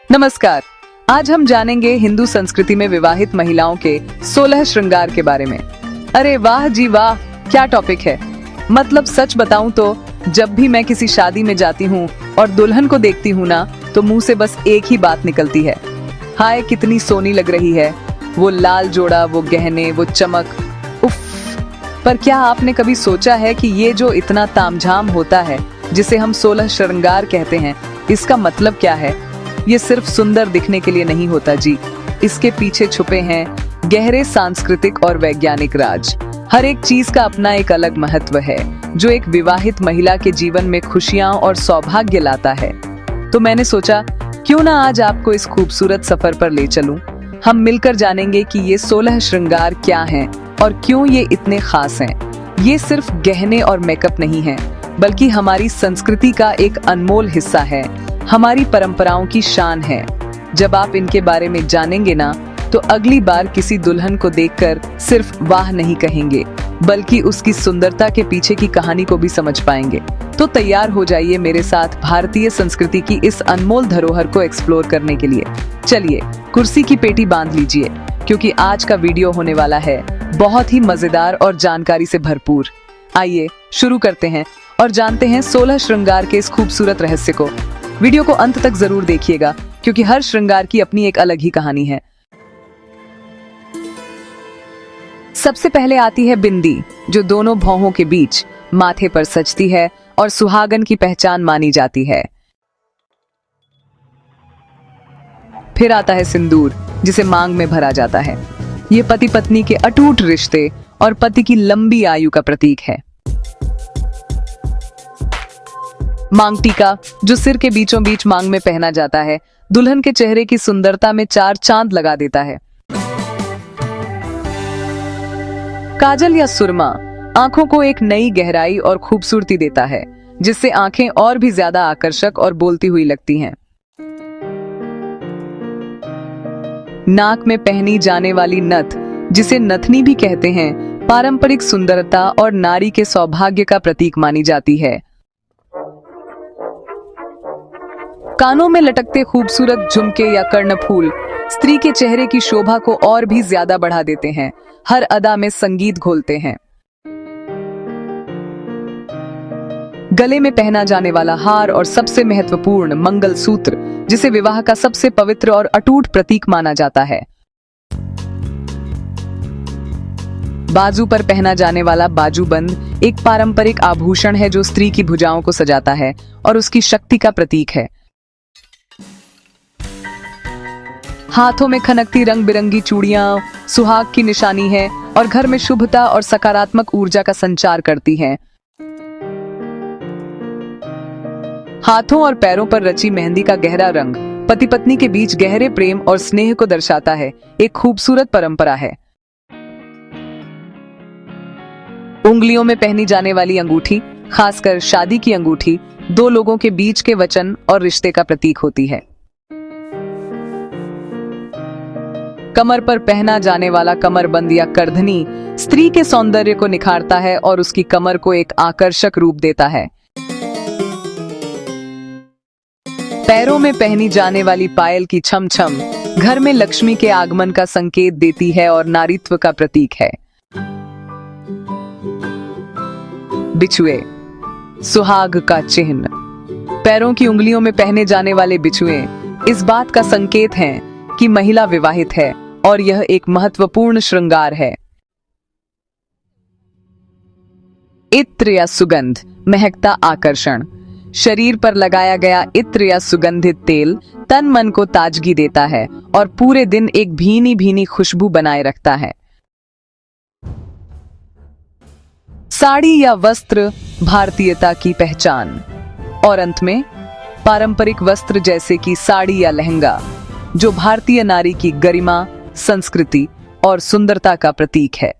नमस्कार। आज हम जानेंगे हिंदू संस्कृति में विवाहित महिलाओं के 16 श्रृंगार के बारे में। अरे वाह जी वाह, क्या टॉपिक है। मतलब सच बताऊं तो जब भी मैं किसी शादी में जाती हूँ और दुल्हन को देखती हूँ ना, तो मुंह से बस एक ही बात निकलती है, हाय कितनी सोनी लग रही है, वो लाल जोड़ा, वो गहने, वो चमक, उफ। पर क्या आपने कभी सोचा है कि ये जो इतना तामझाम होता है, जिसे हम 16 श्रृंगार कहते हैं, इसका मतलब क्या है? ये सिर्फ सुंदर दिखने के लिए नहीं होता जी। इसके पीछे छुपे हैं गहरे सांस्कृतिक और वैज्ञानिक राज। हर एक चीज का अपना एक अलग महत्व है, जो एक विवाहित महिला के जीवन में खुशियां और सौभाग्य लाता है। तो मैंने सोचा क्यों ना आज आपको इस खूबसूरत सफर पर ले चलूं। हम मिलकर जानेंगे कि ये 16 श्रृंगार क्या हैं और क्यों ये इतने खास हैं। ये सिर्फ गहने और मेकअप नहीं है, बल्कि हमारी संस्कृति का एक अनमोल हिस्सा है, हमारी परंपराओं की शान है। जब आप इनके बारे में जानेंगे ना, तो अगली बार किसी दुल्हन को देखकर सिर्फ वाह नहीं कहेंगे, बल्कि उसकी सुंदरता के पीछे की कहानी को भी समझ पाएंगे। तो तैयार हो जाइए मेरे साथ भारतीय संस्कृति की इस अनमोल धरोहर को एक्सप्लोर करने के लिए। चलिए कुर्सी की पेटी बांध लीजिए, क्योंकि आज का वीडियो होने वाला है बहुत ही मजेदार और जानकारी से भरपूर। आइए शुरू करते हैं और जानते हैं 16 श्रृंगार के इस खूबसूरत रहस्य को। वीडियो को अंत तक जरूर देखिएगा, क्योंकि हर श्रृंगार की अपनी एक अलग ही कहानी है। सबसे पहले आती है बिंदी, जो दोनों भौहों के बीच माथे पर सजती है और सुहागन की पहचान मानी जाती है। फिर आता है सिंदूर, जिसे मांग में भरा जाता है। ये पति पत्नी के अटूट रिश्ते और पति की लंबी आयु का प्रतीक है। मांग टीका, जो सिर के बीचों बीच मांग में पहना जाता है, दुल्हन के चेहरे की सुंदरता में 4 चांद लगा देता है। काजल या सुरमा आंखों को एक नई गहराई और खूबसूरती देता है, जिससे आंखें और भी ज्यादा आकर्षक और बोलती हुई लगती हैं। नाक में पहनी जाने वाली नथ, जिसे नथनी भी कहते हैं, पारंपरिक सुंदरता और नारी के सौभाग्य का प्रतीक मानी जाती है। कानों में लटकते खूबसूरत झुमके या कर्णफूल स्त्री के चेहरे की शोभा को और भी ज्यादा बढ़ा देते हैं, हर अदा में संगीत घोलते हैं। गले में पहना जाने वाला हार और सबसे महत्वपूर्ण मंगलसूत्र, जिसे विवाह का सबसे पवित्र और अटूट प्रतीक माना जाता है। बाजू पर पहना जाने वाला बाजूबंद एक पारंपरिक आभूषण है, जो स्त्री की भुजाओं को सजाता है और उसकी शक्ति का प्रतीक है। हाथों में खनकती रंग बिरंगी चूड़ियां सुहाग की निशानी है और घर में शुभता और सकारात्मक ऊर्जा का संचार करती हैं। हाथों और पैरों पर रची मेहंदी का गहरा रंग पति पत्नी के बीच गहरे प्रेम और स्नेह को दर्शाता है, एक खूबसूरत परंपरा है। उंगलियों में पहनी जाने वाली अंगूठी, खासकर शादी की अंगूठी, 2 लोगों के बीच के वचन और रिश्ते का प्रतीक होती है। कमर पर पहना जाने वाला कमरबंद या करधनी स्त्री के सौंदर्य को निखारता है और उसकी कमर को एक आकर्षक रूप देता है। पैरों में पहनी जाने वाली पायल की छम छम घर में लक्ष्मी के आगमन का संकेत देती है और नारीत्व का प्रतीक है। बिछुए, सुहाग का चिन्ह। पैरों की उंगलियों में पहने जाने वाले बिछुए इस बात का संकेत हैं कि महिला विवाहित है और यह एक महत्वपूर्ण श्रृंगार है। इत्र या सुगंध, महकता आकर्षण। शरीर पर लगाया गया इत्र या सुगंधित तेल तन मन को ताजगी देता है और पूरे दिन एक भीनी भीनी खुशबू बनाए रखता है। साड़ी या वस्त्र, भारतीयता की पहचान। और अंत में पारंपरिक वस्त्र, जैसे कि साड़ी या लहंगा, जो भारतीय नारी की गरिमा, संस्कृति और सुंदरता का प्रतीक है।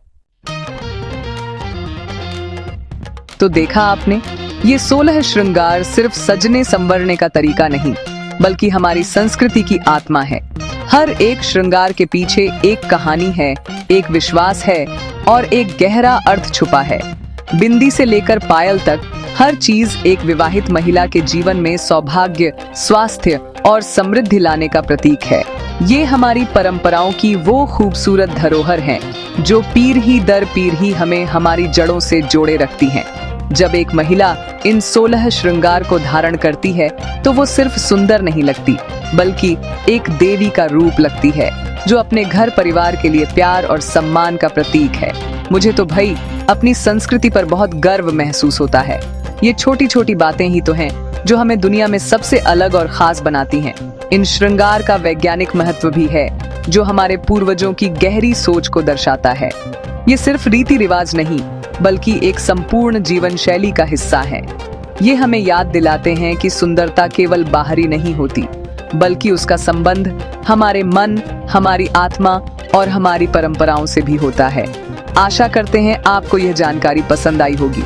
तो देखा आपने, ये 16 श्रृंगार सिर्फ सजने संवरने का तरीका नहीं, बल्कि हमारी संस्कृति की आत्मा है। हर एक श्रृंगार के पीछे एक कहानी है, एक विश्वास है और एक गहरा अर्थ छुपा है। बिंदी से लेकर पायल तक हर चीज एक विवाहित महिला के जीवन में सौभाग्य, स्वास्थ्य और समृद्धि लाने का प्रतीक है। ये हमारी परंपराओं की वो खूबसूरत धरोहर हैं, जो पीढ़ी दर पीढ़ी हमें हमारी जड़ों से जोड़े रखती हैं। जब एक महिला इन 16 श्रृंगार को धारण करती है तो वो सिर्फ सुंदर नहीं लगती, बल्कि एक देवी का रूप लगती है, जो अपने घर परिवार के लिए प्यार और सम्मान का प्रतीक है। मुझे तो भाई अपनी संस्कृति पर बहुत गर्व महसूस होता है। ये छोटी छोटी बातें ही तो हैं जो हमें दुनिया में सबसे अलग और खास बनाती हैं। इन श्रृंगार का वैज्ञानिक महत्व भी है, जो हमारे पूर्वजों की गहरी सोच को दर्शाता है। ये सिर्फ रीति रिवाज नहीं, बल्कि एक संपूर्ण जीवन शैली का हिस्सा है। ये हमें याद दिलाते हैं कि सुंदरता केवल बाहरी नहीं होती, बल्कि उसका संबंध हमारे मन, हमारी आत्मा और हमारी परंपराओं से भी होता है। आशा करते हैं आपको यह जानकारी पसंद आई होगी।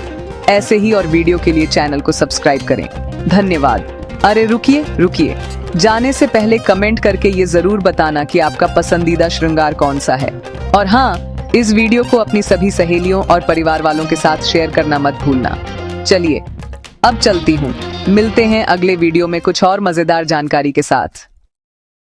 ऐसे ही और वीडियो के लिए चैनल को सब्सक्राइब करें। धन्यवाद। अरे रुकिए, जाने से पहले कमेंट करके ये जरूर बताना कि आपका पसंदीदा श्रृंगार कौन सा है। और हाँ, इस वीडियो को अपनी सभी सहेलियों और परिवार वालों के साथ शेयर करना मत भूलना। चलिए अब चलती हूँ, मिलते हैं अगले वीडियो में कुछ और मजेदार जानकारी के साथ।